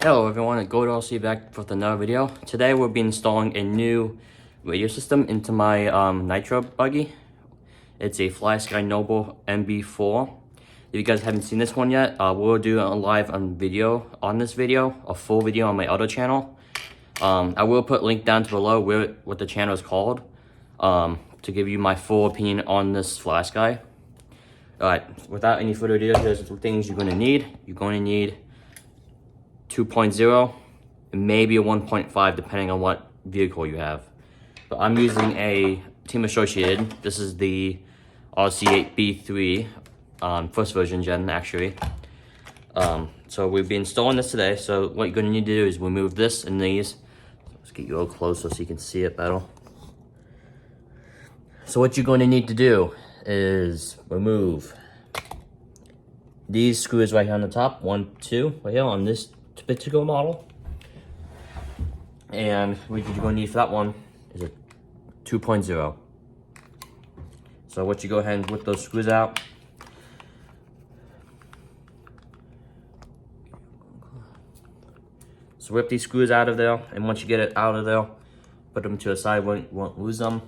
Hello everyone, GoldLC back with another video. Today we'll be installing a new radio system into my Nitro buggy. It's a Flysky Noble MB4. If you guys haven't seen this one yet, we'll do a live video on this video, a full video on my other channel. I will put a link down below what the channel is called to give you my full opinion on this Flysky. Alright, without any further ado, here's the things you're going to need. You're going to need 2.0 and maybe a 1.5 depending on what vehicle you have. But I'm using a Team Associated. This is the RC8B3 first version gen actually. So we'll be installing this today. So what you're going to need to do is remove this and these. Let's get you a little closer so you can see it better. So what you're going to need to do is remove these screws right here on the top, 1, 2, right here on this particular model. And what you're going to need for that one is a 2.0. So what you go ahead and whip those screws out. So whip these screws out of there, and once you get it out of there, put them to the side, won't lose them.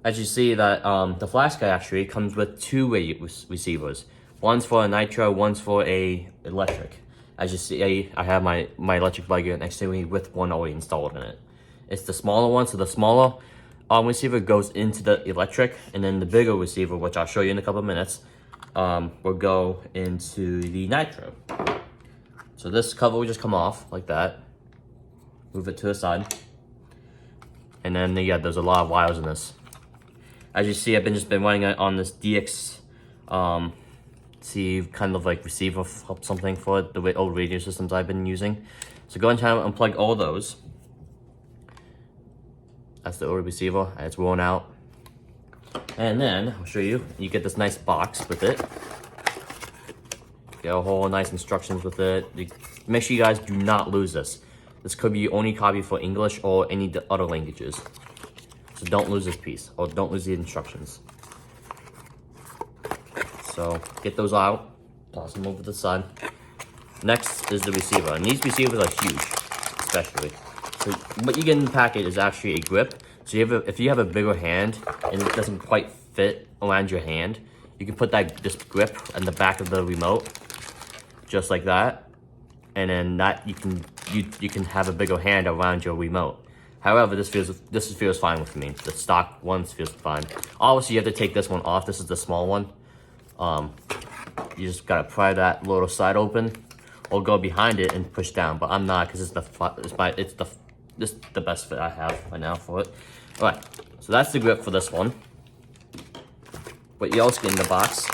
As you see that the Flysky actually comes with two receivers. One's for a Nitro, one's for a electric. As you see, I have my electric buggy next to me with one already installed in it. It's the smaller one, so the smaller receiver goes into the electric, and then the bigger receiver, which I'll show you in a couple of minutes, will go into the Nitro. So this cover will just come off like that. Move it to the side. And then yeah, there's a lot of wires in this. As you see, I've just been running it on this DX kind of like receiver something for the old radio systems I've been using. So go ahead and unplug all those. That's the old receiver, and it's worn out. And then I'll show you. You get this nice box with it. Get a whole nice instructions with it. Make sure you guys do not lose this. This could be only copy for English or any other languages. So don't lose this piece, or don't lose the instructions. So get those out, toss them over to the side. Next is the receiver, and these receivers are huge, especially. So what you get in the packet is actually a grip. So if you have a bigger hand and it doesn't quite fit around your hand, you can put this grip in the back of the remote, just like that, and then that you can have a bigger hand around your remote. However, this feels fine with me. The stock ones feels fine. Obviously, you have to take this one off. This is the small one. You just gotta pry that little side open, or go behind it and push down. But I'm not, because this is the best fit I have right now for it. All right, so that's the grip for this one. What you also get in the box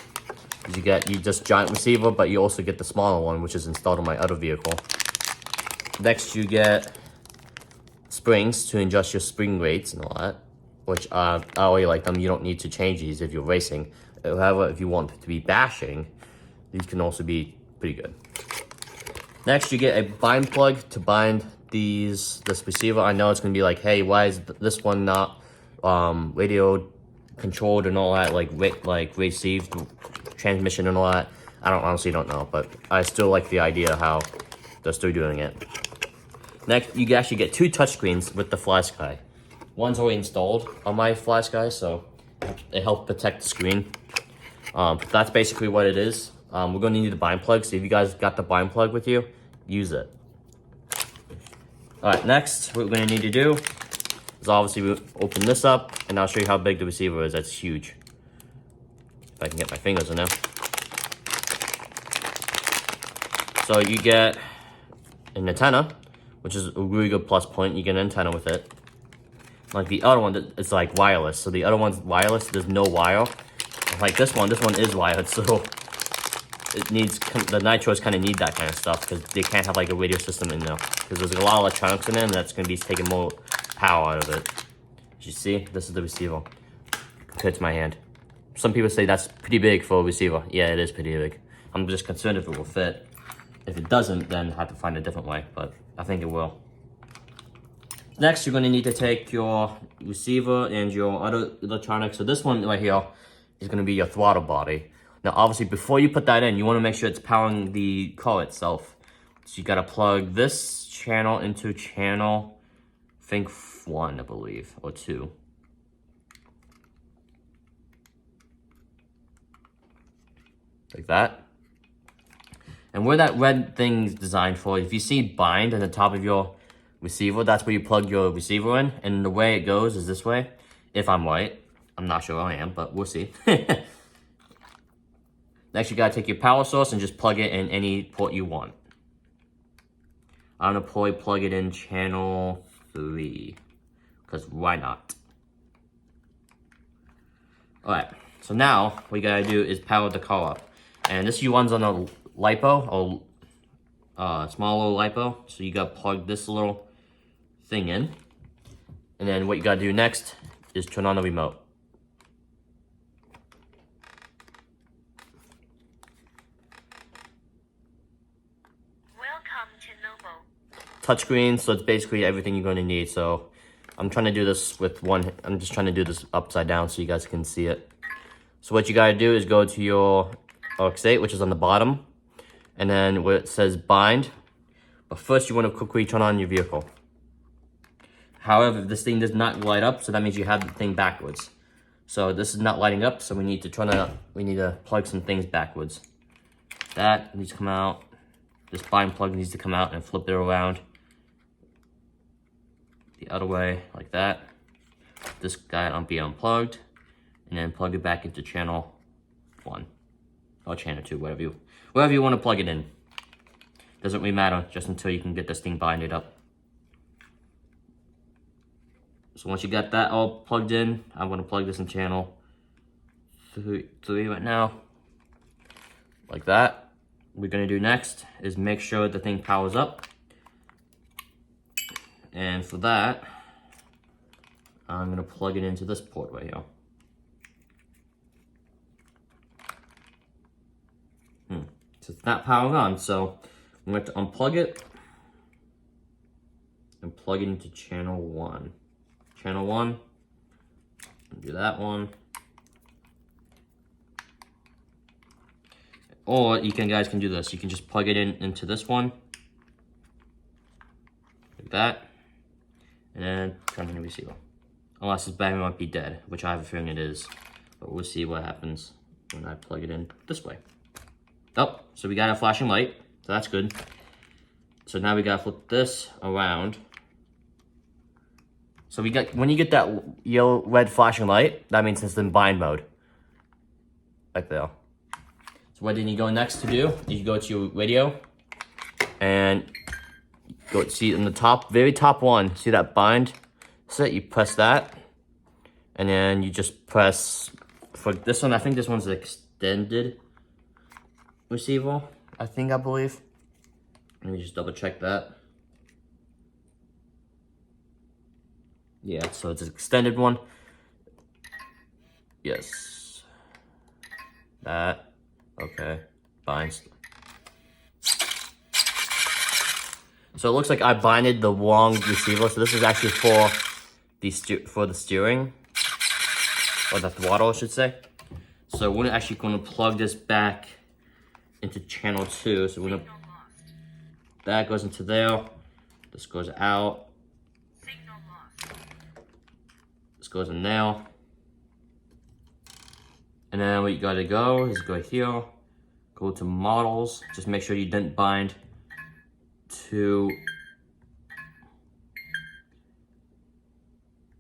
is you just giant receiver, but you also get the smaller one, which is installed on my other vehicle. Next, you get springs to adjust your spring rates and all that, which I already like them. You don't need to change these if you're racing. However, if you want to be bashing, these can also be pretty good. Next, you get a bind plug to bind this receiver. I know it's gonna be like, hey, why is this one not radio controlled and all that, like received transmission and all that? I honestly don't know, but I still like the idea how they're still doing it. Next, you actually get two touchscreens with the Flysky. One's already installed on my Flysky, so it helps protect the screen. That's basically what it is. We're going to need the bind plug, so if you guys got the bind plug with you, use it. Alright, next, what we're going to need to do is obviously we open this up, and I'll show you how big the receiver is. That's huge. If I can get my fingers in there. So you get an antenna, which is a really good plus point. You get an antenna with it. Like the other one, it's like wireless. So the other one's wireless, there's no wire. Like this one is wired, so it needs, the Nitros kind of need that kind of stuff, because they can't have like a radio system in there. Because there's a lot of electronics in there, and that's going to be taking more power out of it. As you see, this is the receiver compared to my hand. Some people say that's pretty big for a receiver. Yeah, it is pretty big. I'm just concerned if it will fit. If it doesn't, then I have to find a different way, but I think it will. Next, you're going to need to take your receiver and your other electronics. So this one right here is going to be your throttle body. Now, obviously, before you put that in, you want to make sure it's powering the car itself. So you got to plug this channel into channel, I think 1, I believe, or 2. Like that. And where that red thing's designed for, if you see bind at the top of your receiver, that's where you plug your receiver in. And the way it goes is this way, if I'm right. I'm not sure I am, but we'll see. Next, you gotta take your power source and just plug it in any port you want. I'm gonna probably plug it in channel 3, because why not? Alright, so now what you gotta do is power the car up. And this runs on a LiPo, or small little LiPo. So you gotta plug this little thing in. And then what you gotta do next is turn on the remote. Touchscreen, so it's basically everything you're going to need. So I'm trying to do this with one, I'm just trying to do this upside down so you guys can see it. So what you got to do is go to your RX-8, which is on the bottom, and then where it says bind. But first you want to quickly turn on your vehicle. However, this thing does not light up, so that means you have the thing backwards. So this is not lighting up, so we need to turn it up. We need to plug some things backwards. That needs to come out. This bind plug needs to come out and flip it around the other way, like that. This guy on be unplugged, and then plug it back into channel 1 or channel 2, whatever you want to plug it in. Doesn't really matter, just until you can get this thing binded up. So once you got that all plugged in, I'm going to plug this in channel 3 right now, like that. What we're going to do next is make sure the thing powers up. And for that, I'm going to plug it into this port right here. So it's not powering on, so I'm going to unplug it and plug it into channel 1. Channel 1, do that one. Or you guys can do this. You can just plug it into this one, like that. And then turn on the receiver. Unless this battery might be dead, which I have a feeling it is. But we'll see what happens when I plug it in this way. Oh, so we got a flashing light, so that's good. So now we gotta flip this around. So we got, when you get that yellow red flashing light, that means it's in bind mode. Right there. So what did you go next to do? You go to your radio and go see in the top, very top one, see that bind set? You press that, and then you just press for this one. I think this one's the extended receiver, I believe. Let me just double check that. Yeah, so it's an extended one. Yes. That. Okay. Binds. So it looks like I binded the wrong receiver. So this is actually for the steering, or the throttle, I should say. So we're actually going to plug this back into channel 2. So we're gonna, that goes into there. This goes out. This goes in there. And then what you gotta go is go here, go to models. Just make sure you didn't bind to,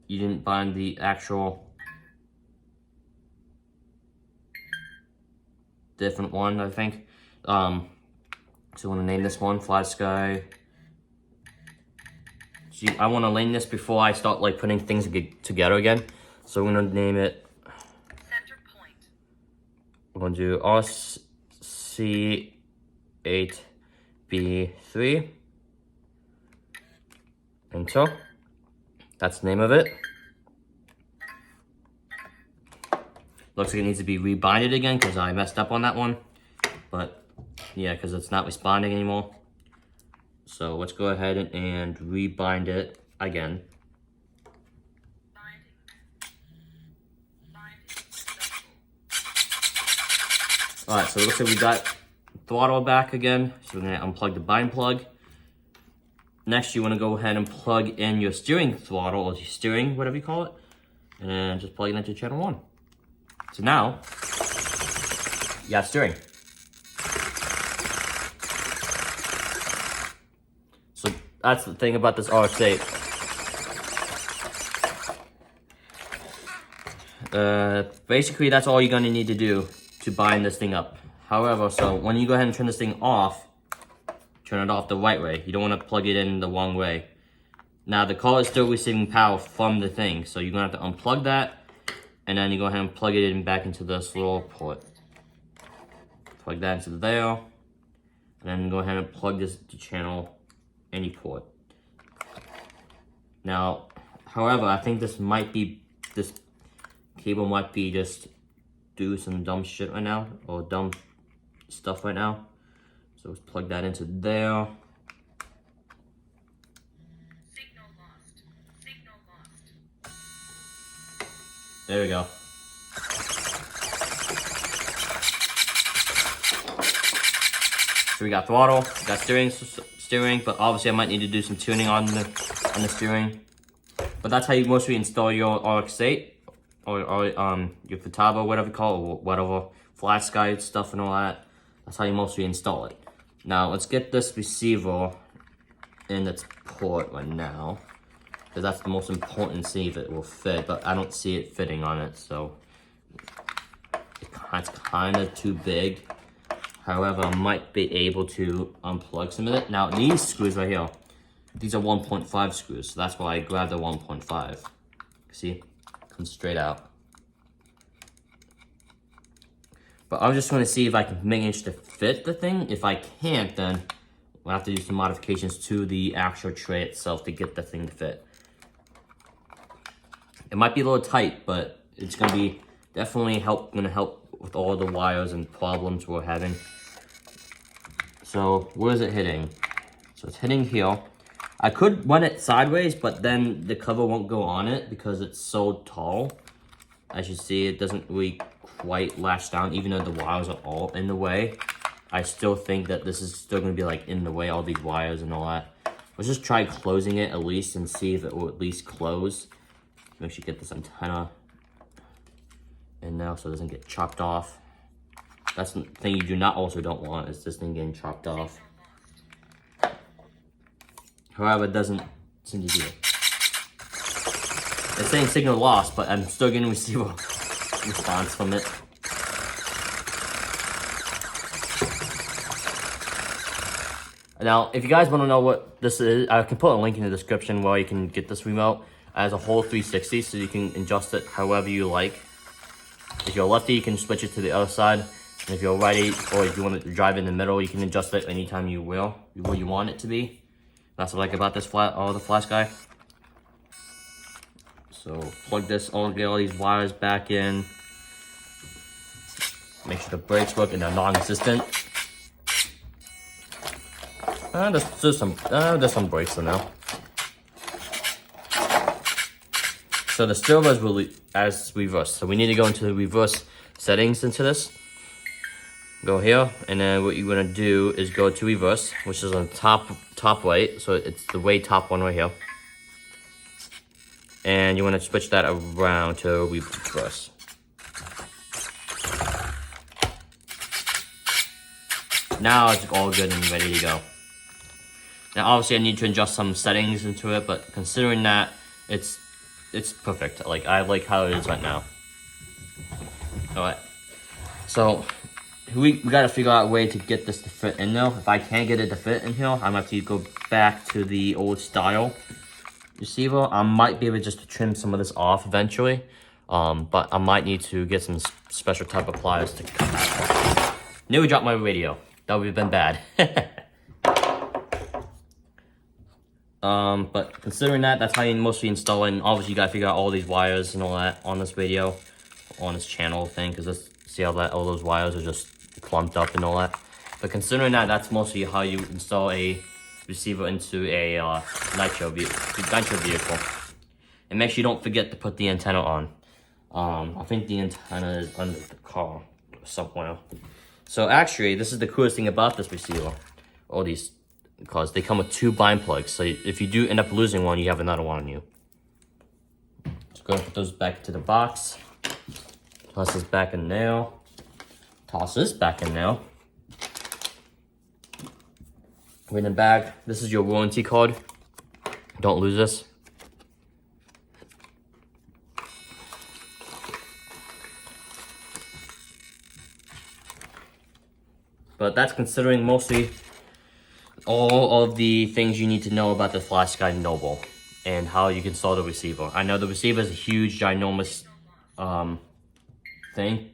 you didn't bind the actual different one, I think. So I'm gonna name this one Flysky. See, I wanna name this before I start like putting things together again. So we're gonna name it, we're gonna do RC8B3. Enter. That's the name of it. Looks like it needs to be rebinded again because I messed up on that one. But yeah, because it's not responding anymore. So let's go ahead and rebind it again. Alright, so it looks like we got throttle back again. So we're gonna unplug the bind plug. Next, you wanna go ahead and plug in your steering throttle, or your steering, whatever you call it. And just plug it into channel 1. So now, you have steering. So that's the thing about this RX-8. Basically, that's all you're gonna need to do to bind this thing up. However, so when you go ahead and turn this thing off, turn it off the right way. You don't want to plug it in the wrong way. Now the car is still receiving power from the thing, so you're gonna have to unplug that, and then you go ahead and plug it in back into this little port. Plug that into there, and then go ahead and plug this to channel any port. Now, however, I think this cable might be just do some dumb shit right now, or dumb stuff right now. So let's plug that into there. Signal lost. Signal lost. There we go. So we got throttle, we got steering, but obviously I might need to do some tuning on the steering. But that's how you mostly install your RX-8 or your Futaba, whatever you call it, or whatever, Flysky stuff and all that. That's how you mostly install it. Now let's get this receiver in its port right now, because that's the most important to see if it will fit. But I don't see it fitting on it, so it's kind of too big. However, I might be able to unplug some of it. Now these screws right here, these are 1.5 screws, so that's why I grabbed the 1.5. See, comes straight out. But I'm just going to see if I can manage to fit the thing. If I can't, then we'll have to do some modifications to the actual tray itself to get the thing to fit. It might be a little tight, but it's going to be definitely going to help with all the wires and problems we're having. So where is it hitting? So it's hitting here. I could run it sideways, but then the cover won't go on it because it's so tall. As you see, it doesn't really quite latch down, even though the wires are all in the way. I still think that this is still going to be like in the way, all these wires and all that. Let's just try closing it at least and see if it will at least close. Make sure you get this antenna in now so it doesn't get chopped off. That's the thing you don't want, is this thing getting chopped off. However, it doesn't seem to do it. It's saying signal lost, but I'm still getting receiver response from it. Now, if you guys want to know what this is, I can put a link in the description where you can get this remote as a whole 360, so you can adjust it however you like. If you're lefty, you can switch it to the other side. And if you're righty, or if you want to drive in the middle, you can adjust it anytime you will, where you want it to be. That's what I like about this the Flysky. So plug this, get all these wires back in. Make sure the brakes work and they're non-existent. There's some brakes in now. So the stereo is really as reverse. So we need to go into the reverse settings into this. Go here, and then what you're gonna do is go to reverse, which is on top right. So it's the way top one right here. And you wanna switch that around to reverse. Now it's all good and ready to go. Now obviously I need to adjust some settings into it, but considering that, it's perfect. Like, I like how it is right now. Alright. So we gotta figure out a way to get this to fit in there. If I can't get it to fit in here, I'm gonna have to go back to the old style receiver. I might be able just to trim some of this off eventually. But I might need to get some special type of pliers to cut that. Nearly dropped my radio. That would have been bad. But considering that's how you mostly install it. And obviously you gotta figure out all these wires and all that on this radio, on this channel thing, because let's see how all those wires are just clumped up and all that. But considering that's mostly how you install a receiver into a nitro vehicle. And make sure you don't forget to put the antenna on. I think the antenna is under the car somewhere. So actually, this is the coolest thing about this receiver. All these, because they come with 2 bind plugs. So if you do end up losing one, you have another one on you. Just go and put those back into the box. Toss this back in now. Toss this back in now. Put it in the bag. This is your warranty card. Don't lose this. But that's considering mostly all of the things you need to know about the Flysky Noble and how you can install the receiver. I know the receiver is a huge, ginormous thing,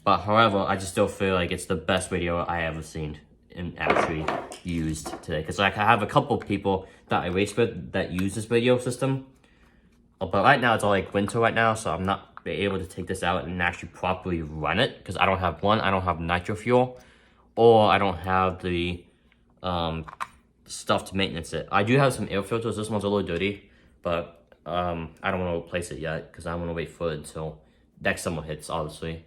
but however, I just still feel like it's the best radio I ever seen and actually used today. Because like I have a couple of people that I race with that use this radio system, but right now it's all like winter right now, so I'm not able to take this out and actually properly run it because I don't have nitro fuel, or I don't have the stuff to maintenance it. I do have some air filters. This one's a little dirty, but I don't want to replace it yet because I want to wait for it until next summer hits, obviously.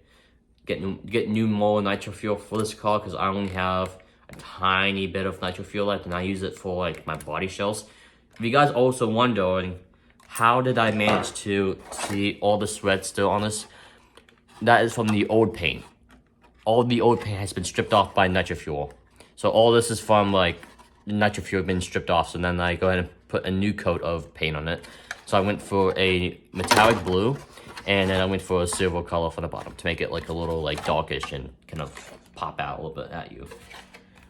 Get new more nitro fuel for this car because I only have a tiny bit of nitro fuel left and I use it for like my body shells. If you guys also wondering how did I manage to see all the threads still on this, that is from the old paint. All the old paint has been stripped off by nitro fuel. So all this is from like nitro fuel being stripped off. So then I go ahead and put a new coat of paint on it. So I went for a metallic blue, and then I went for a silver color for the bottom to make it like a little like darkish and kind of pop out a little bit at you.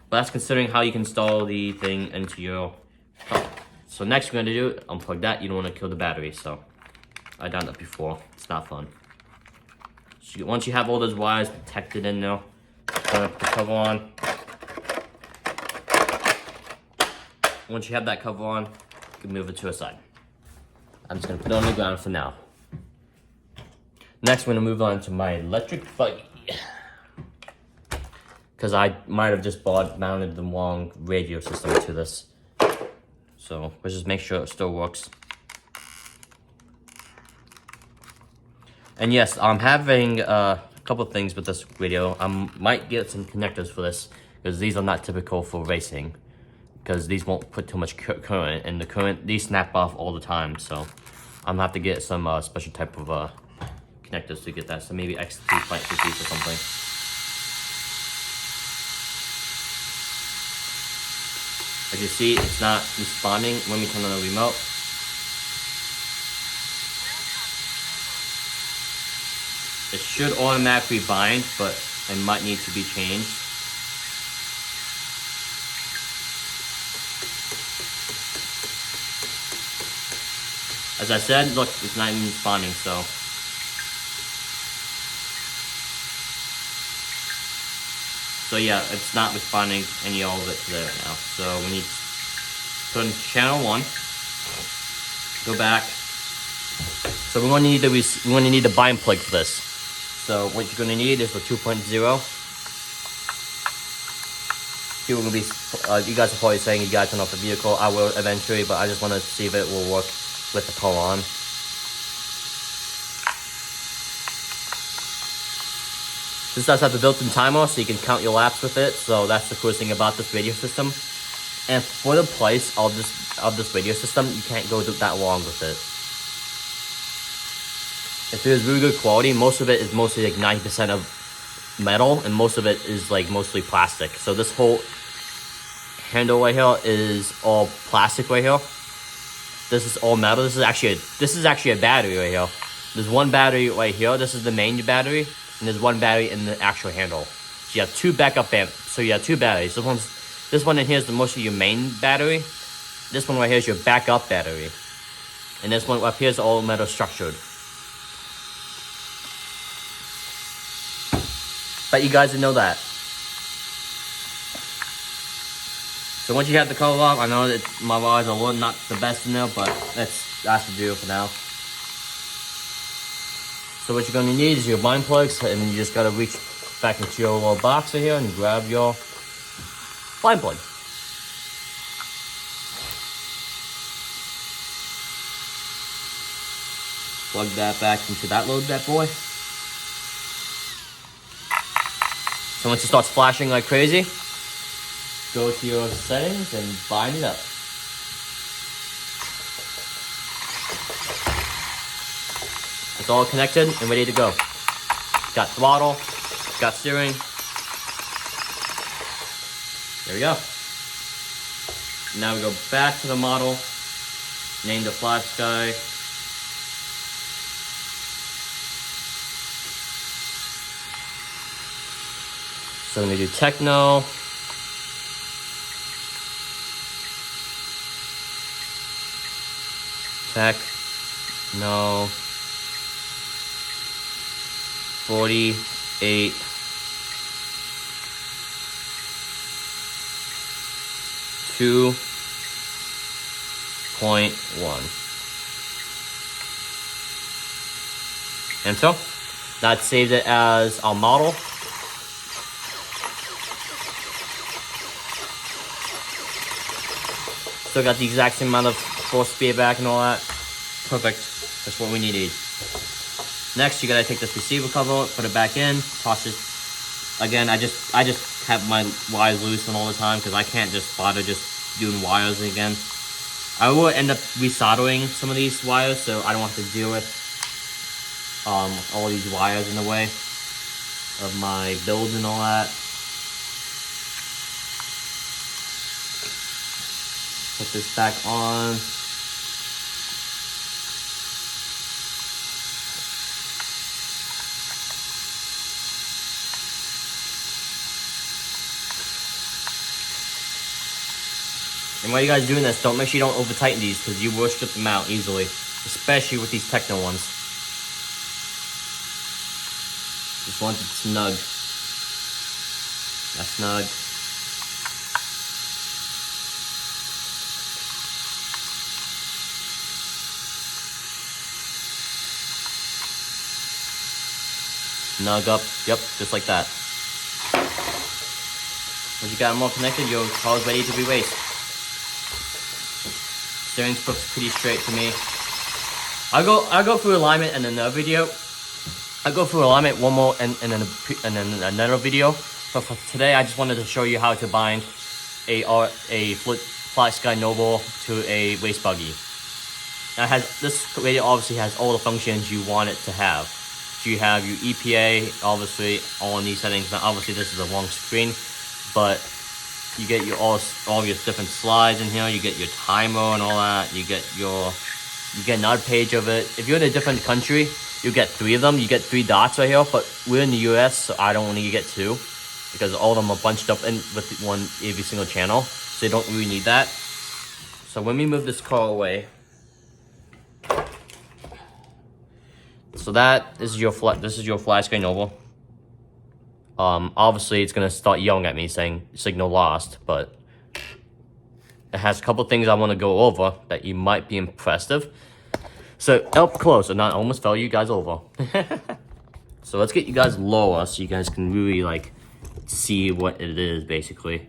But that's considering how you can install the thing into your car. So next we're gonna do, unplug that. You don't want to kill the battery. So I've done that before. It's not fun. So once you have all those wires protected in there, gonna put the cover on. Once you have that cover on, you can move it to a side. I'm just gonna put it on the ground for now. Next, we're gonna move on to my electric buggy. Because I might have just mounted the wrong radio system to this. So let's just make sure it still works. And yes, I'm having a couple of things with this radio. I might get some connectors for this because these are not typical for racing. Because these won't put too much current, and these snap off all the time. So I'm gonna have to get some special type of connectors to get that. So maybe X3.50 or something. As you see, it's not responding when we turn on the remote. It should automatically bind, but it might need to be changed. As I said, look, it's not even responding, so. So yeah, it's not responding any all of it today right now. So we need to put in channel 1. Go back. So we're going to need the bind plug for this. So what you're going to need is the 2.0. People are going to be, you guys are probably saying you got to turn off the vehicle. I will eventually, but I just want to see if it will work with the car on. This does have the built-in timer, so you can count your laps with it. So that's the coolest thing about this radio system. And for the price of this radio system, you can't go that long with it. If it was really good quality, most of it is mostly like 90% of metal, and most of it is like mostly plastic. So this whole handle right here is all plastic right here. This is all metal. This is actually a battery right here. There's one battery right here. This is the main battery, and there's one battery in the actual handle. So you have two backup so you have two batteries. This one in here is mostly your main battery. This one right here is your backup battery, and this one up here is all metal structured. Bet you guys didn't know that. So once you have the cover off, I know that my wires are not the best in there, but that's the deal for now. So what you're going to need is your bind plugs, and then you just got to reach back into your little box right here and grab your bind plug. Plug that back into that load, that boy. So once it starts flashing like crazy, go to your settings and bind it up. It's all connected and ready to go. Got throttle, got steering. There we go. Now we go back to the model, name the Flysky. So I'm gonna do techno. Techno 48 2.1. Enter. That saved it as our model. Still got the exact same amount of force speed back and all that. Perfect. That's what we needed. Next, you gotta take this receiver cover, put it back in, toss it. Again, I just have my wires loose all the time because I can't just bother just doing wires again. I will end up resoldering some of these wires, so I don't have to deal with all these wires in the way of my builds and all that. Put this back on. And while you guys doing this, make sure you don't over tighten these because you will strip them out easily, especially with these techno ones. Just want it snug. That's snug. Snug up, yep, just like that. Once you got them all connected, your car is ready to be raced. Steering looks pretty straight to me. I'll go through alignment in another video. I'll go through alignment one more and then another video. But for today, I just wanted to show you how to bind a Flysky Noble to a race buggy. Now this radio obviously has all the functions you want it to have. So you have your EPA, obviously, all in these settings. Now, obviously, this is a long screen, but you get your all your different slides in here. You get your timer and all that. You get another page of it. If you're in a different country, you get 3 of them. You get 3 dots right here, but we're in the US, so I don't only get 2 because all of them are bunched up in with every single channel, so you don't really need that. So when we move this car away. So this is your Flysky Noble. Obviously it's gonna start yelling at me saying signal lost, but it has a couple things I want to go over that you might be impressed of. So up close, and not almost fell you guys over. So let's get you guys lower so you guys can really like see what it is basically.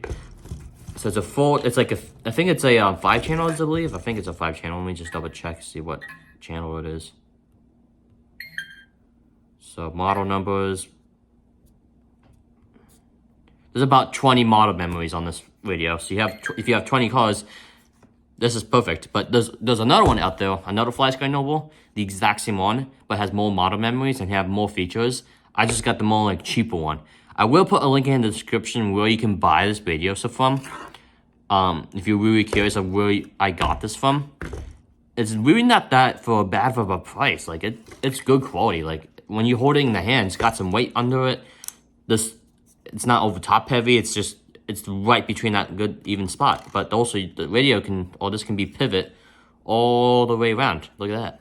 So it's a full. It's like I think it's a 5 channels, I believe. I think it's a 5 channel. Let me just double check see what channel it is. So model numbers. There's about 20 model memories on this radio. So if you have 20 cars, this is perfect. But there's another one out there, another Flysky Noble, the exact same one, but has more model memories and have more features. I just got the more like cheaper one. I will put a link in the description where you can buy this radio from. If you're really curious of where I got this from, it's really not that bad of a price. Like it's good quality. Like when you're holding it in the hand, it's got some weight under it. It's not over top heavy. It's right between that good even spot. But also the radio this can be pivot all the way around. Look at that.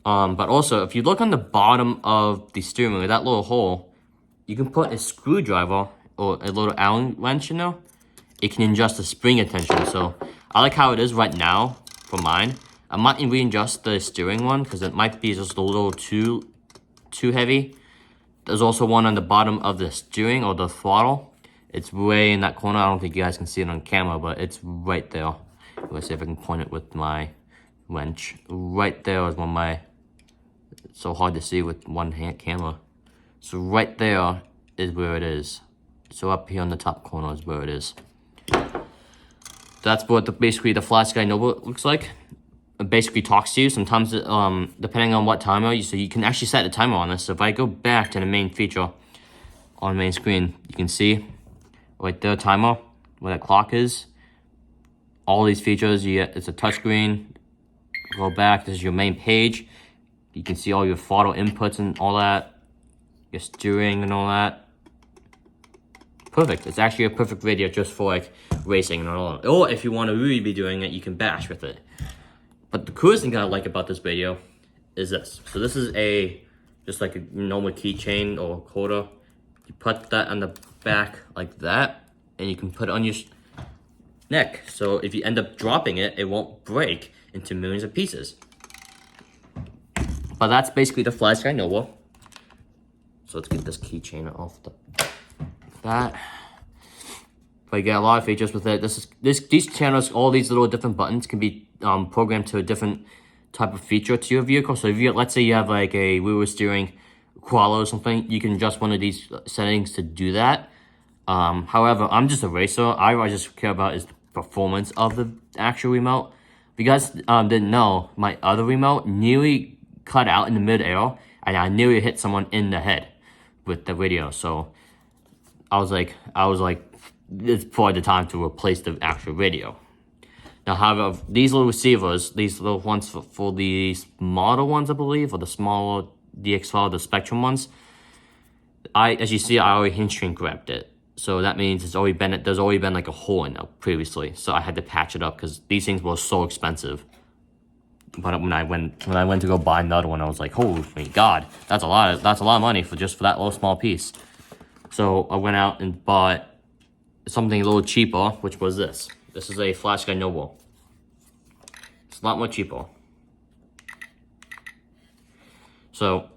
But also if you look on the bottom of the steering wheel, that little hole, you can put a screwdriver or a little Allen wrench in there. It can adjust the spring tension. So I like how it is right now for mine. I might readjust the steering one because it might be just a little too heavy. There's also one on the bottom of the steering or the throttle. It's way in that corner. I don't think you guys can see it on camera, but it's right there. Let's see if I can point it with my wrench. Right there is it's so hard to see with one hand camera. So right there is where it is. So up here on the top corner is where it is. That's what basically the Flysky Nova looks like. It basically talks to you. Sometimes, depending on what timer, so you can actually set the timer on this. So if I go back to the main feature on the main screen, you can see right there, timer, where that clock is. All these features, you get, it's a touchscreen. Go back, this is your main page. You can see all your photo inputs and all that. Your steering and all that. Perfect. It's actually a perfect radio just for like racing and all that. Or if you want to really be doing it, you can bash with it. But the coolest thing I like about this radio is this. So this is just like a normal keychain or quarter. You put that on the back like that, and you can put it on your neck. So if you end up dropping it, it won't break into millions of pieces. But that's basically the Flysky Nova. So let's get this keychain off that. But you get a lot of features with it. These channels, all these little different buttons can be programmed to a different type of feature to your vehicle. So if you, let's say you have like a wheel steering koala or something, you can adjust one of these settings to do that. However, I'm just a racer. I just care about is the performance of the actual remote. If you guys didn't know, my other remote nearly cut out in the mid-air, and I nearly hit someone in the head with the radio. So I was like, it's probably the time to replace the actual radio. Now, however, these little receivers, these little ones for the smaller ones, I believe, or the smaller DX5, the Spectrum ones, as you see, I already hinge shrink wrapped it. So that means there's already been like a hole in it previously. So I had to patch it up because these things were so expensive. But when I went to go buy another one, I was like, holy God, that's a lot of money for that little small piece. So I went out and bought something a little cheaper, which was this. This is a Flysky Nova. It's a lot more cheaper. So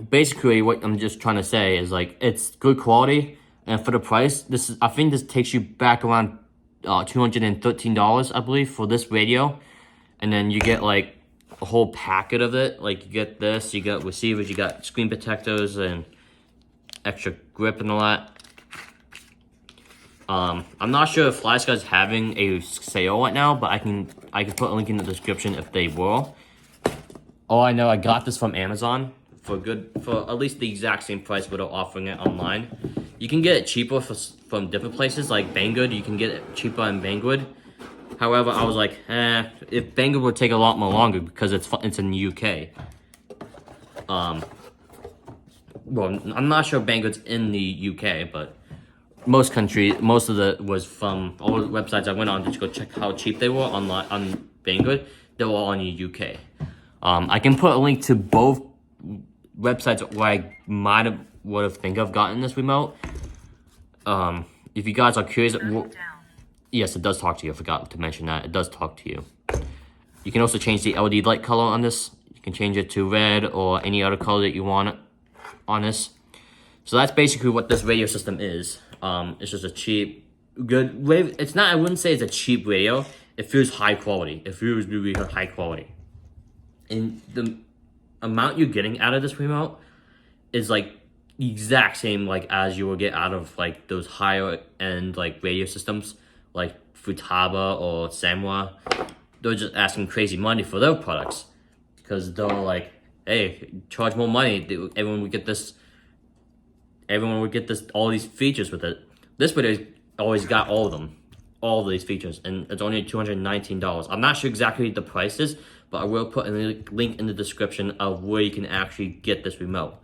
basically what I'm just trying to say is like, it's good quality, and for the price, I think this takes you back around $213, I believe, for this radio. And then you get like a whole packet of it. Like you get this, you got receivers, you got screen protectors and extra grip and all that. I'm not sure if Flysky's having a sale right now, but I can put a link in the description if they will. Oh, I know, I got this from Amazon for at least the exact same price, but they're offering it online. You can get it cheaper from different places, like Banggood. You can get it cheaper in Banggood. However, I was like, if Banggood would take a lot more longer because it's in the UK. Well, I'm not sure Banggood's in the UK, but most of the was from all the websites I went on to go check how cheap they were online on Banggood. They were all in the UK. I can put a link to both websites where I would have think I've gotten this remote. If you guys are curious, yes, it does talk to you. I forgot to mention that. It does talk to you. You can also change the LED light color on this. You can change it to red or any other color that you want on this. So that's basically what this radio system is. It's just a cheap, good radio. It's not, I wouldn't say it's a cheap radio. It feels high quality. It feels really high quality. And the amount you're getting out of this remote is like the exact same like as you will get out of like those higher end like radio systems like Futaba or Samwa. They're just asking crazy money for their products because they're like, hey, charge more money. Everyone would get this. All these features with it. This video always got all of them, all of these features, and it's only $219. I'm not sure exactly the prices, but I will put a link in the description of where you can actually get this remote.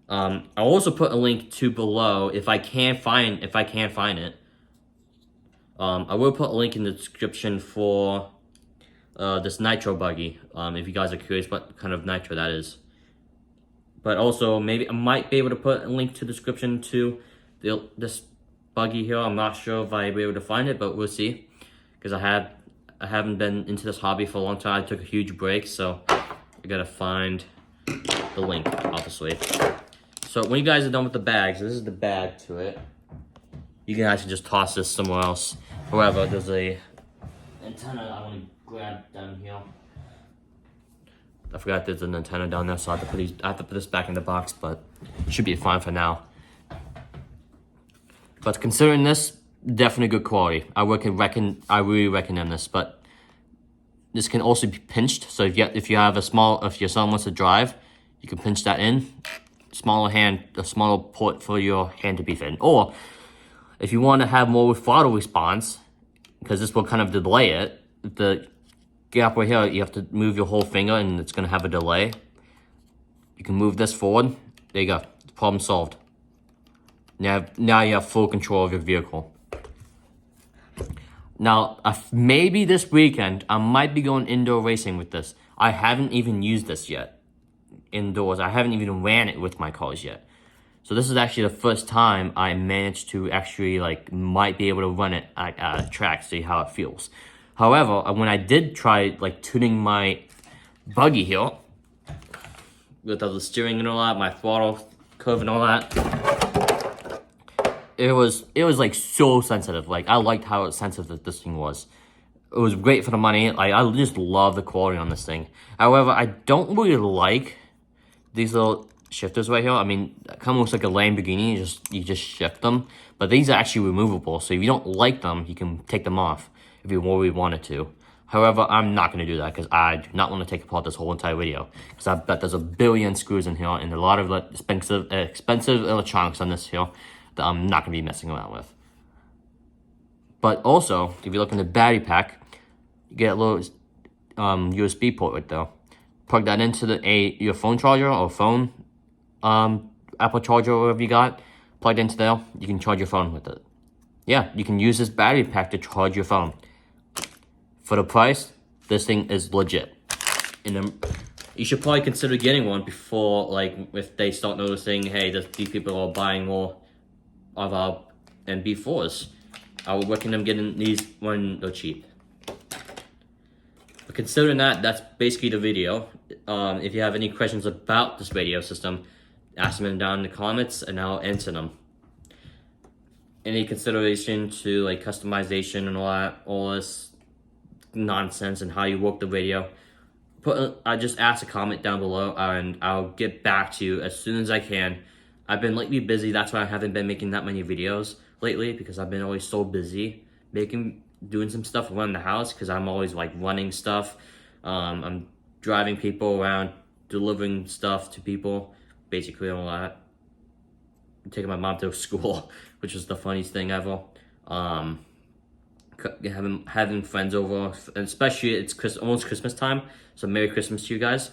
I'll also put a link to below if I can find it. I will put a link in the description for this nitro buggy. If you guys are curious what kind of nitro that is. But also, maybe I might be able to put a link to the description to this buggy here. I'm not sure if I'll be able to find it, but we'll see. Because I haven't been into this hobby for a long time. I took a huge break, so I gotta find the link, obviously. So when you guys are done with the bags, this is the bag to it. You can actually just toss this somewhere else. However, there's a antenna I want to grab down here. I forgot there's an antenna down there, so I have to put this back in the box, but it should be fine for now. But considering this, definitely good quality. I really recommend this, but this can also be pinched. So if your son wants to drive, you can pinch that in. A smaller port for your hand to be fit in. Or if you want to have more throttle response, because this will kind of delay it, the gap right here, you have to move your whole finger and it's going to have a delay. You can move this forward. There you go. Problem solved. Now you have full control of your vehicle. Now, maybe this weekend, I might be going indoor racing with this. I haven't even used this yet indoors. I haven't even ran it with my cars yet. So this is actually the first time I managed to actually, might be able to run it at a track, see how it feels. However, when I did try, tuning my buggy here, with all the steering and all that, my throttle curve and all that, it was so sensitive. I liked how sensitive this thing was. It was great for the money. I just love the quality on this thing. However, I don't really like these little shifters right here. I mean, it kind of looks like a Lamborghini. You just shift them. But these are actually removable. So if you don't like them, you can take them off if you really wanted to. However, I'm not going to do that because I do not want to take apart this whole entire video. Because I bet there's a billion screws in here and a lot of expensive electronics on this here that I'm not going to be messing around with. But also, if you look in the battery pack, you get a little USB port right there. Plug that into your phone charger or phone Apple charger or whatever you got. Plugged into there, you can charge your phone with it. Yeah, you can use this battery pack to charge your phone. For the price, this thing is legit. And you should probably consider getting one before, if they start noticing, hey, these people are buying more of our MB4s. I would recommend getting these when they're cheap. But considering that's basically the video. If you have any questions about this radio system, ask them down in the comments and I'll answer them. Any consideration to customization and all this nonsense and how you work the radio, I just ask a comment down below and I'll get back to you as soon as I can. I've been lately busy, that's why I haven't been making that many videos lately, because I've been always so busy doing some stuff around the house, because I'm always running stuff. I'm driving people around, delivering stuff to people, basically all that. I'm taking my mom to school, which is the funniest thing ever. Having friends over, and especially it's almost Christmas time, so Merry Christmas to you guys.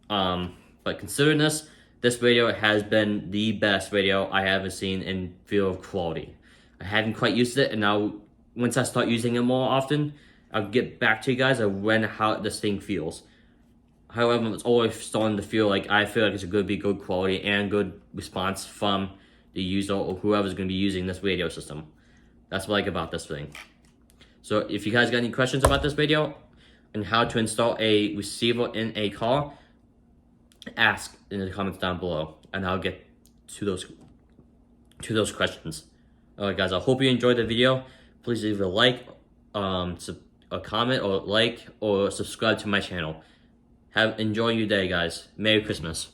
But considering this video has been the best video I have ever seen in field of quality. I hadn't quite used it, and now once I start using it more often, I'll get back to you guys on how this thing feels. However, it's always starting to feel I feel like it's going to be good quality and good response from the user or whoever's going to be using this radio system. That's what I like about this thing. So if you guys got any questions about this video and how to install a receiver in a car, ask in the comments down below and I'll get to those questions. Alright guys, I hope you enjoyed the video. Please leave a like, a comment or subscribe to my channel. Enjoy your day guys. Merry Christmas.